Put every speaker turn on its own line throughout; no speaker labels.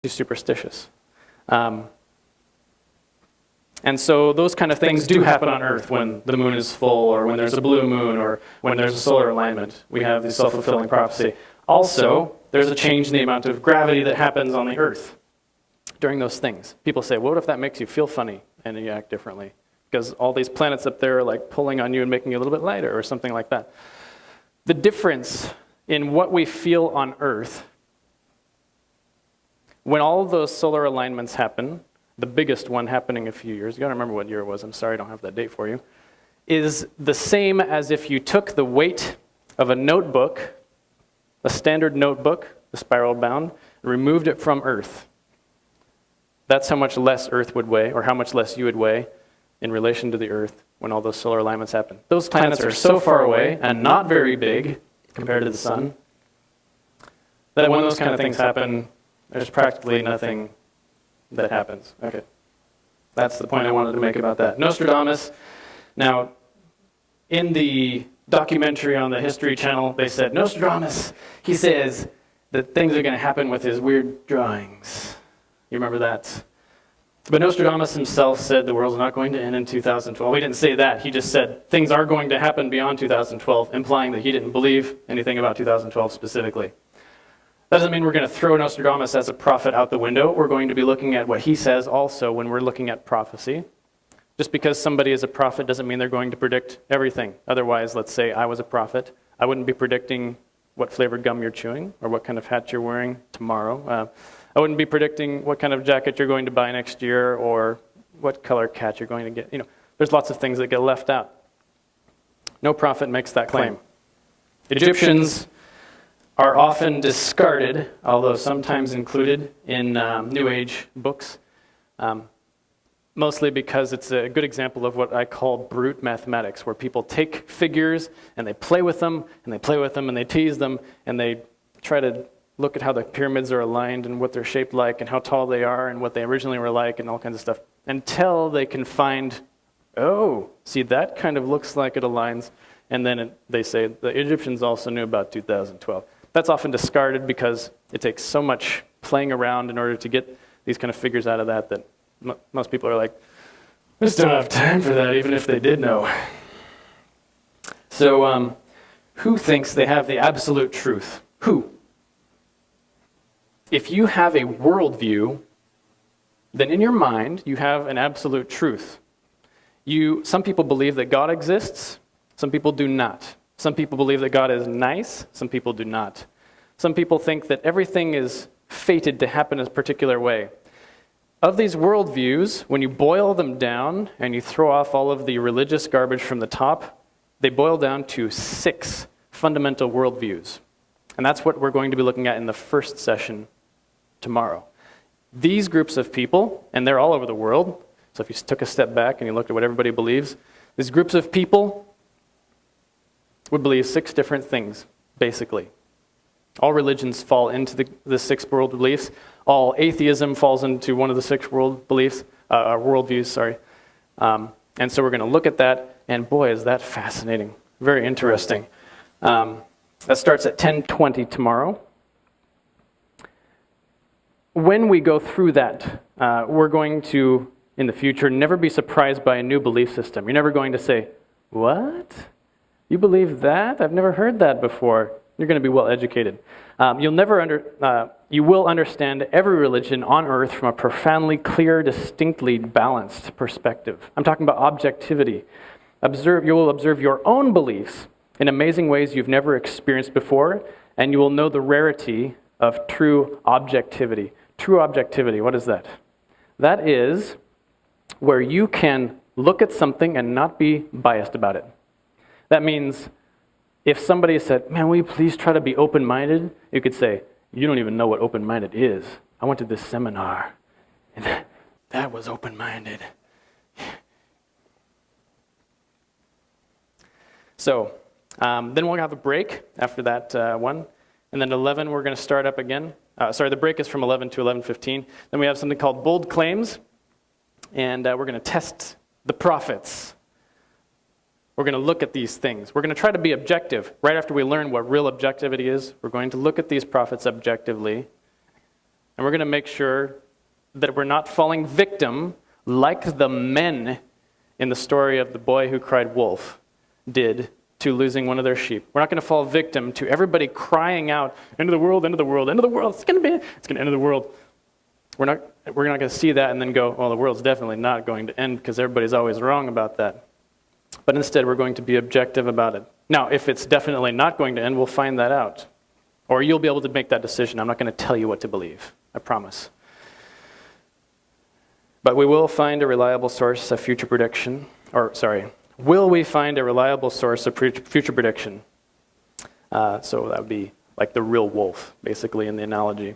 superstitious. And so those kind of things do happen on Earth when the moon is full, or when there's a blue moon, or when there's a solar alignment. We have the self-fulfilling prophecy. Also, there's a change in the amount of gravity that happens on the Earth during those things. People say, well, what if that makes you feel funny and you act differently? Because all these planets up there are like pulling on you and making you a little bit lighter or something like that. The difference in what we feel on Earth, when all of those solar alignments happen, the biggest one happening a few years ago, I don't remember what year it was, I'm sorry I don't have that date for you, is the same as if you took the weight of a notebook, a standard notebook, the spiral bound, and removed it from Earth. That's how much less Earth would weigh, or how much less you would weigh in relation to the Earth when all those solar alignments happen. Those planets are so far away and not very big compared to the sun that when those kind of things happen, there's practically nothing that happens. Okay. That's the point I wanted to make about that. Nostradamus. Now, in the documentary on the History Channel, they said, Nostradamus, he says that things are going to happen with his weird drawings. You remember that? But Nostradamus himself said the world's not going to end in 2012. He didn't say that. He just said things are going to happen beyond 2012, implying that he didn't believe anything about 2012 specifically. That doesn't mean we're going to throw Nostradamus as a prophet out the window. We're going to be looking at what he says also when we're looking at prophecy. Just because somebody is a prophet doesn't mean they're going to predict everything. Otherwise, let's say I was a prophet, I wouldn't be predicting what flavored gum you're chewing or what kind of hat you're wearing tomorrow. I wouldn't be predicting what kind of jacket you're going to buy next year or what color cat you're going to get. There's lots of things that get left out. No prophet makes that claim. Egyptians are often discarded, although sometimes included in New Age books, mostly because it's a good example of what I call brute mathematics, where people take figures and they play with them, and they play with them, and they tease them, and they try to look at how the pyramids are aligned and what they're shaped like and how tall they are and what they originally were like and all kinds of stuff, until they can find, oh, see, that kind of looks like it aligns, and then they say the Egyptians also knew about 2012. That's often discarded because it takes so much playing around in order to get these kind of figures out of that most people are like, I just don't have time for that, even if they did know. So, who thinks they have the absolute truth? Who? If you have a worldview, then in your mind, you have an absolute truth. Some people believe that God exists, some people do not. Some people believe that God is nice, some people do not. Some people think that everything is fated to happen a particular way. Of these worldviews, when you boil them down and you throw off all of the religious garbage from the top, they boil down to 6 fundamental worldviews. And that's what we're going to be looking at in the first session tomorrow. These groups of people, and they're all over the world, so if you took a step back and you looked at what everybody believes, these groups of people would believe 6 different things, basically. All religions fall into the 6 world beliefs. All atheism falls into one of the 6 worldviews. And so we're going to look at that, and boy, is that fascinating. Very interesting. That starts at 10:20 tomorrow. When we go through that, we're going to, in the future, never be surprised by a new belief system. You're never going to say, what? You believe that? I've never heard that before. You're going to be well educated. You will understand every religion on earth from a profoundly clear, distinctly balanced perspective. I'm talking about objectivity. You will observe your own beliefs in amazing ways you've never experienced before, and you will know the rarity of true objectivity. True objectivity, what is that? That is where you can look at something and not be biased about it. That means if somebody said, man, will you please try to be open-minded? You could say, you don't even know what open-minded is. I went to this seminar, and that was open-minded. So, then we'll have a break after that one. And then 11, we're going to start up again. The break is from 11 to 11:15. Then we have something called bold claims, and we're going to test the prophets. We're going to look at these things. We're going to try to be objective. Right after we learn what real objectivity is, we're going to look at these prophets objectively. and we're going to make sure that we're not falling victim like the men in the story of the boy who cried wolf did to losing one of their sheep. We're not going to fall victim to everybody crying out, end of the world, end of the world, end of the world, it's going to end of the world. We're not going to see that and then go, well, the world's definitely not going to end because everybody's always wrong about that. But instead, we're going to be objective about it. Now, if it's definitely not going to end, we'll find that out. Or you'll be able to make that decision. I'm not going to tell you what to believe. I promise. But we will find a reliable source of future prediction. Will we find a reliable source of future prediction? So that would be like the real wolf, basically, in the analogy.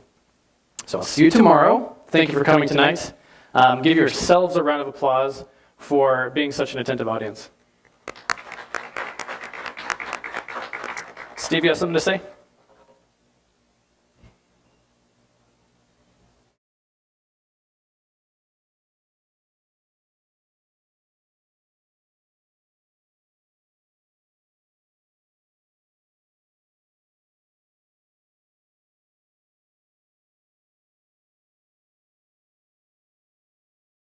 So I'll see you tomorrow. Thank you for coming tonight. Give yourselves a round of applause for being such an attentive audience. Steve, you have something to say?